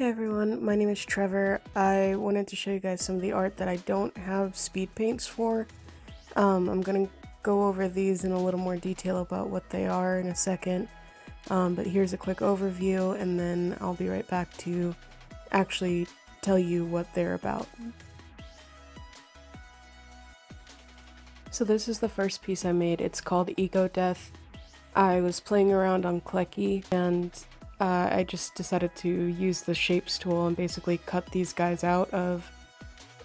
Hey everyone, my name is Trevor. I wanted to show you guys some of the art that I don't have speed paints for. I'm gonna go over these in a little more detail about what they are in a second, but here's a quick overview and then I'll be right back to actually tell you what they're about. So this is the first piece I made. It's called Ego Death. I was playing around on Klecky and I just decided to use the shapes tool and basically cut these guys out of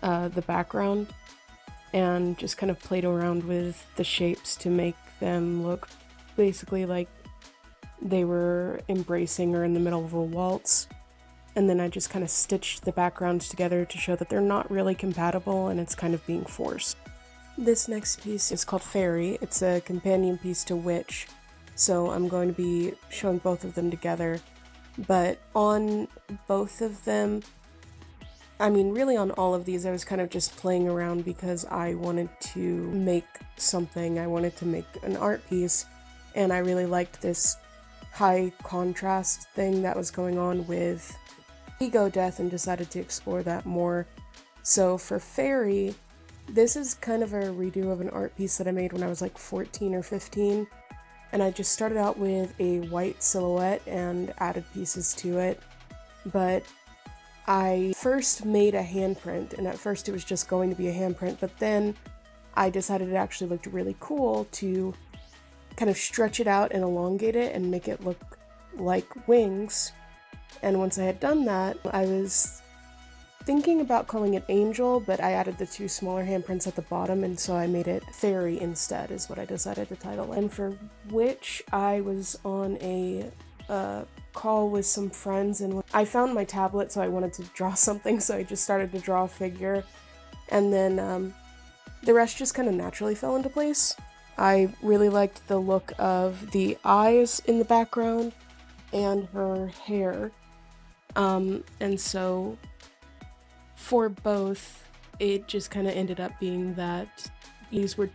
the background and just kind of played around with the shapes to make them look basically like they were embracing or in the middle of a waltz. And then I just kind of stitched the backgrounds together to show that they're not really compatible and it's kind of being forced. This next piece is called Fairy. It's a companion piece to Witch. So I'm going to be showing both of them together, but on both of them, I mean really on all of these, I was kind of just playing around because I wanted to make something. I wanted to make an art piece, and I really liked this high contrast thing that was going on with Ego Death and decided to explore that more. So for Fairy, this is kind of a redo of an art piece that I made when I was like 14 or 15. And I just started out with a white silhouette and added pieces to it. But I first made a handprint, and at first it was just going to be a handprint, but then I decided it actually looked really cool to kind of stretch it out and elongate it and make it look like wings. And once I had done that, I was thinking about calling it Angel, but I added the two smaller handprints at the bottom, and so I made it Fairy instead, is what I decided to title it. And for Witch, I was on a call with some friends, and I found my tablet, so I wanted to draw something, so I just started to draw a figure, and then the rest just kind of naturally fell into place. I really liked the look of the eyes in the background and her hair, and so for both, it just kind of ended up being that these were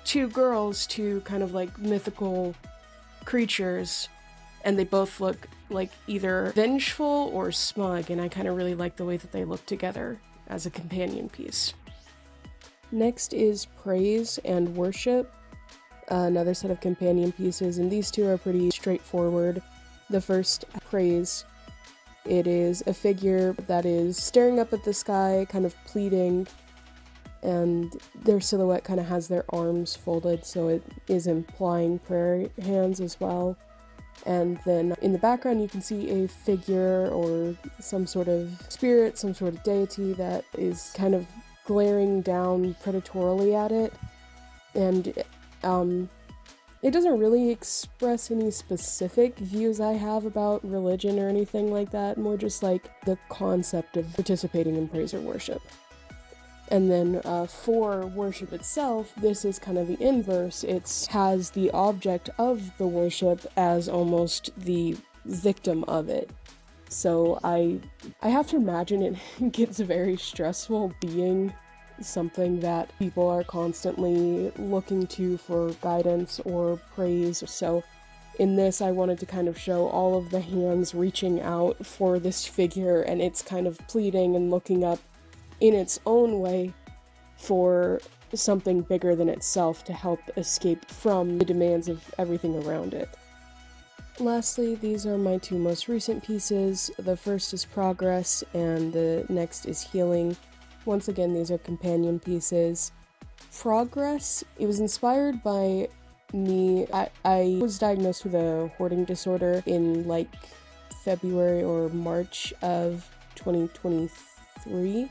two girls, two kind of like mythical creatures, and they both look like either vengeful or smug, and I kind of really like the way that they look together as a companion piece. Next is Praise and Worship, another set of companion pieces, and these two are pretty straightforward. The first, Praise. It is a figure that is staring up at the sky, kind of pleading, and their silhouette kind of has their arms folded, so it is implying prayer hands as well. And then in the background you can see a figure or some sort of spirit, some sort of deity that is kind of glaring down predatorily at it. And it doesn't really express any specific views I have about religion or anything like that, more just like the concept of participating in praise or worship. And then for worship itself, this is kind of the inverse. It has the object of the worship as almost the victim of it. So I have to imagine it gets very stressful being something that people are constantly looking to for guidance or praise. So in this, I wanted to kind of show all of the hands reaching out for this figure, and it's kind of pleading and looking up in its own way for something bigger than itself to help escape from the demands of everything around it. Lastly, these are my two most recent pieces. The first is Progress and the next is Healing. Once again, these are companion pieces. Progress, it was inspired by me. I was diagnosed with a hoarding disorder in like February or March of 2023,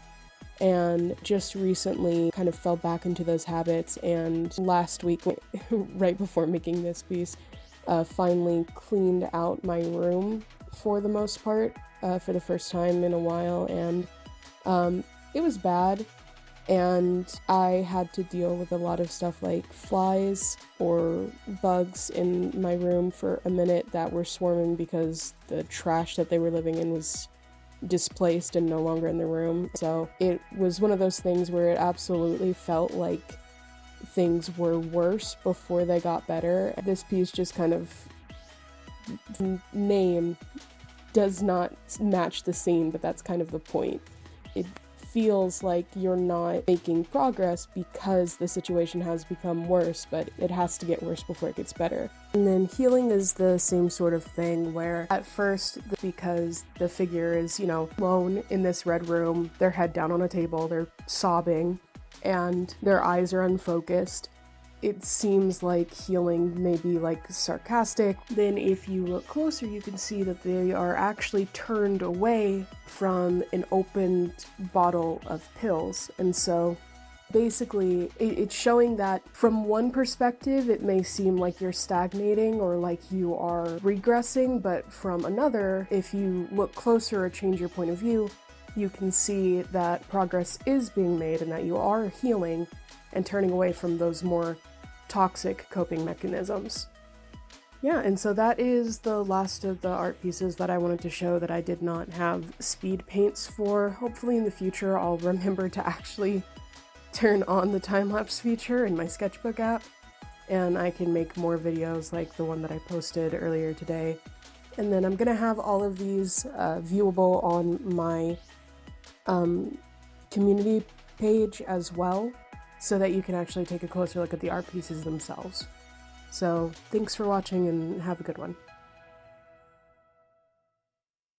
and just recently kind of fell back into those habits, and last week, right before making this piece, finally cleaned out my room for the most part, for the first time in a while, and it was bad, and I had to deal with a lot of stuff like flies or bugs in my room for a minute that were swarming because the trash that they were living in was displaced and no longer in the room. So it was one of those things where it absolutely felt like things were worse before they got better. This piece just kind of named does not match the scene, but that's kind of the point. It feels like you're not making progress because the situation has become worse, but it has to get worse before it gets better. And then healing is the same sort of thing where at first, because the figure is, alone in this red room, their head down on a table, they're sobbing, and their eyes are unfocused, it seems like healing may be like sarcastic. Then if you look closer, you can see that they are actually turned away from an opened bottle of pills. And so basically it's showing that from one perspective, it may seem like you're stagnating or like you are regressing, but from another, if you look closer or change your point of view, you can see that progress is being made and that you are healing and turning away from those more toxic coping mechanisms. Yeah, and so that is the last of the art pieces that I wanted to show that I did not have speed paints for. Hopefully in the future I'll remember to actually turn on the time-lapse feature in my sketchbook app, and I can make more videos like the one that I posted earlier today. And then I'm gonna have all of these viewable on my community page as well, so that you can actually take a closer look at the art pieces themselves. So thanks for watching and have a good one.